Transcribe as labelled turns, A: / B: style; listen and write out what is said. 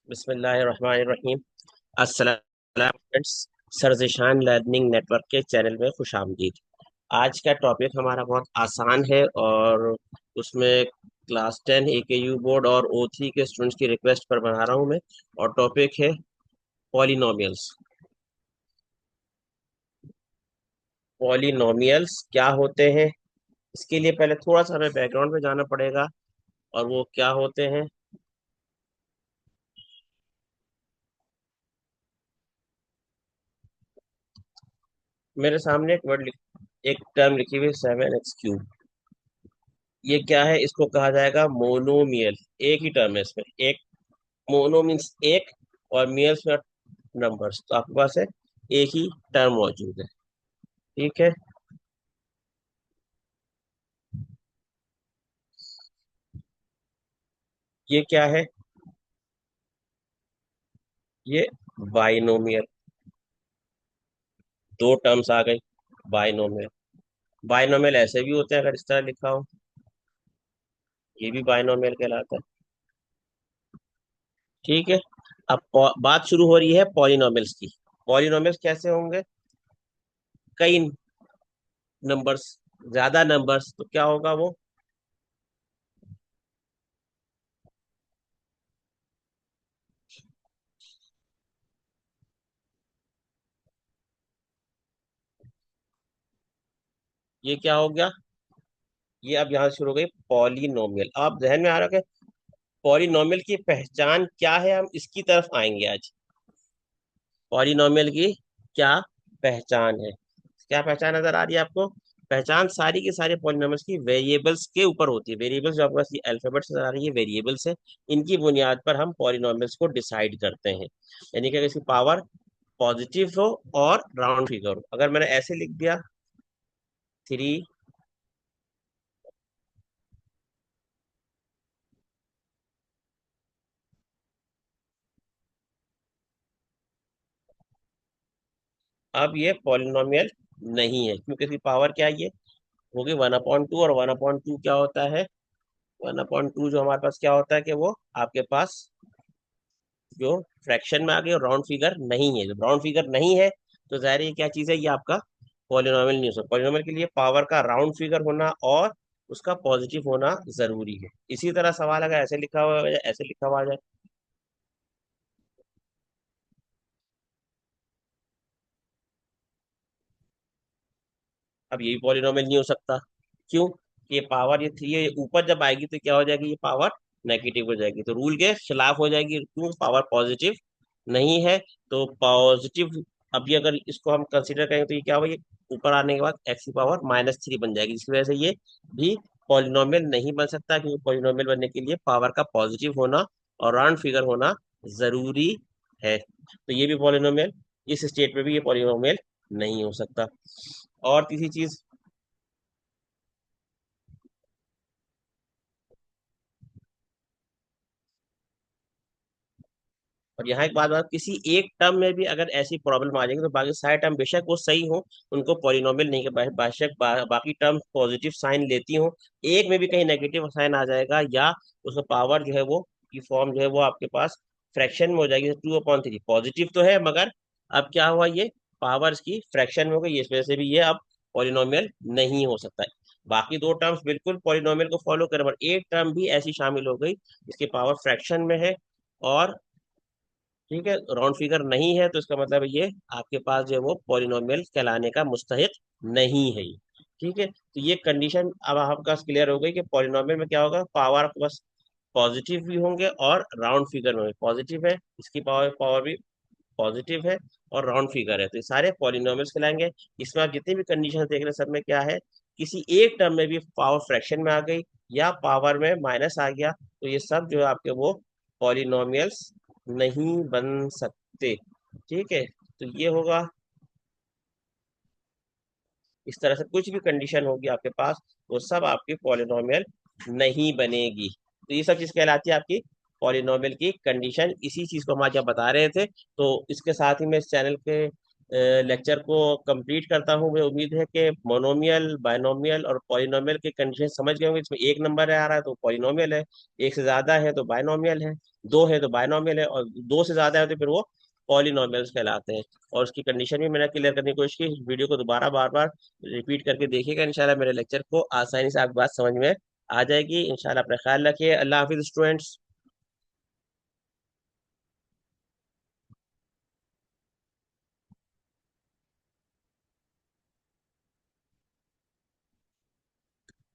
A: बिस्मिल्लाहिर्रहमानिर्रहीम। अस्सलाम friends. Sir Zeeshan learning network के चैनल में खुश आमदीद। आज का टॉपिक हमारा बहुत आसान है और उसमें क्लास 10 AKU बोर्ड और O3 के स्टूडेंट्स की रिक्वेस्ट पर बना रहा हूँ मैं। और टॉपिक है पॉलिनोमियल्स। पॉलिनोमियल्स क्या होते हैं, इसके लिए पहले थोड़ा सा हमें बैकग्राउंड में जाना पड़ेगा। और वो क्या होते हैं, मेरे सामने एक टर्म लिखी हुई है 7x3। ये क्या है, इसको कहा जाएगा मोनोमियल। एक ही टर्म है इसमें, एक मोनो मीन्स एक, और मियल्स में नंबर्स, तो आपके पास है एक ही टर्म मौजूद है। ठीक है। ये क्या है, ये बाइनोमियल। दो टर्म्स आ गई बाइनोमियल। बाइनोमियल ऐसे भी होते हैं अगर इस तरह लिखा हो, ये भी बाइनोमियल कहलाता है। ठीक है। अब बात शुरू हो रही है पॉलिनोमियल्स की। पॉलिनोमियल्स कैसे होंगे, कई नंबर्स, ज्यादा नंबर्स, तो क्या होगा वो, ये क्या हो गया, ये अब यहाँ शुरू हो गई पॉलिनोमियल। आप जहन में आ रहा है पॉलिनोमियल की पहचान क्या है, हम इसकी तरफ आएंगे आज। पॉलिनोमियल की क्या पहचान है, क्या पहचान नजर आ रही है आपको। पहचान सारी की सारी पॉलिनोमियल्स की वेरिएबल्स के ऊपर होती है। वेरिएबल्स जो आपके पास ये अल्फाबेट्स नजर आ रही है, वेरिएबल्स है। इनकी बुनियाद पर हम पॉलिनोमियल्स को डिसाइड करते हैं। यानी कि अगर इसकी पावर पॉजिटिव हो और राउंड फिगर हो, अगर मैंने ऐसे लिख दिया 3, अब ये पॉलिनोमियल नहीं है, क्योंकि इसकी पावर क्या है, ये होगी 1/2, और 1/2 क्या होता है, 1/2 जो हमारे पास क्या होता है कि वो आपके पास जो फ्रैक्शन में आ गई और राउंड फिगर नहीं है। जब राउंड फिगर नहीं है तो जाहिर है ये क्या चीज है, ये आपका पॉलिनोमियल नहीं हो सकता। पॉलिनोमियल के लिए पावर का राउंड फिगर होना और उसका पॉजिटिव होना जरूरी है। इसी तरह सवाल अगर ऐसे लिखा हुआ है, ऐसे लिखा हुआ आ जाए, अब ये भी पॉलिनोमियल नहीं हो सकता। क्यों, कि ये पावर, ये 3 है, ये ऊपर जब आएगी तो क्या हो जाएगी, ये पावर नेगेटिव हो जाएगी, तो रूल के खिलाफ हो जाएगी। क्यों, पावर पॉजिटिव नहीं है। तो पॉजिटिव, अभी अगर इसको हम कंसीडर करेंगे तो ये क्या होगा, ये ऊपर आने के बाद एक्स की पावर -3 बन जाएगी, जिसकी वजह से ये भी पॉलिनोमियल नहीं बन सकता, क्योंकि पॉलिनोमियल बनने के लिए पावर का पॉजिटिव होना और राउंड फिगर होना जरूरी है। तो ये भी पॉलिनोमियल, इस स्टेट में भी ये पॉलिनोमियल नहीं हो सकता। और तीसरी चीज, और यहाँ एक बात किसी एक टर्म में भी अगर ऐसी प्रॉब्लम आ जाएगी तो बाकी सारे टर्म बेशक वो सही हो, उनको पॉलिनोमियल नहीं कर, बेशक बाकी टर्म पॉजिटिव साइन लेती हो, एक में भी कहीं नेगेटिव साइन आ जाएगा या उसका पावर जो है वो की फॉर्म जो है वो आपके पास फ्रैक्शन में हो जाएगी। 2/3 पॉजिटिव तो है, मगर अब क्या हुआ, ये पावर्स की फ्रैक्शन में हो गई, इस वजह से भी ये अब पॉलिनोमियल नहीं हो सकता है। बाकी दो टर्म्स बिल्कुल पॉलिनोमियल को फॉलो करें, पर एक टर्म भी ऐसी शामिल हो गई जिसकी पावर फ्रैक्शन में है और, ठीक है, राउंड फिगर नहीं है, तो इसका मतलब ये आपके पास जो है वो पॉलिनोमियल कहलाने का मुस्तहिक नहीं है ये। ठीक है, तो ये कंडीशन अब आपका क्लियर हो गई कि पॉलिनोमियल में क्या होगा, पावर आपके पास पॉजिटिव भी होंगे और राउंड फिगर में भी पॉजिटिव है, इसकी पावर पावर भी पॉजिटिव है और राउंड फिगर है, तो ये सारे पॉलिनोमियल्स कहलाएंगे। इसमें आप जितनी भी कंडीशन देख रहे हैं सब में क्या है, किसी एक टर्म में भी पावर फ्रैक्शन में आ गई या पावर में माइनस आ गया, तो ये सब जो है आपके वो पॉलिनोमियल्स नहीं बन सकते। ठीक है, तो ये होगा, इस तरह से कुछ भी कंडीशन होगी आपके पास, वो सब आपकी पॉलिनोमियल नहीं बनेगी। तो ये सब चीज कहलाती है आपकी पॉलिनोमियल की कंडीशन। इसी चीज को हम आज यहाँ बता रहे थे। तो इसके साथ ही मैं इस चैनल के लेक्चर को कंप्लीट करता हूँ। मुझे उम्मीद है कि मोनोमियल, बायनोमियल और पॉलिनोमियल के कंडीशन समझ गए होंगे। इसमें एक नंबर आ रहा है तो पॉलिनोमियल है, एक से ज्यादा है तो बायनोमियल है, दो है तो बायनोमियल है, और दो से ज्यादा है तो फिर वो पॉलिनोमियल्स कहलाते हैं। और उसकी कंडीशन भी मैंने क्लियर करने की कोशिश की। इस वीडियो को दोबारा बार बार रिपीट करके देखिएगा, इंशाल्लाह मेरे लेक्चर को आसानी से आपकी बात समझ में आ जाएगी। इंशाल्लाह अपना ख्याल रखिए। अल्लाह हाफिज स्टूडेंट्स।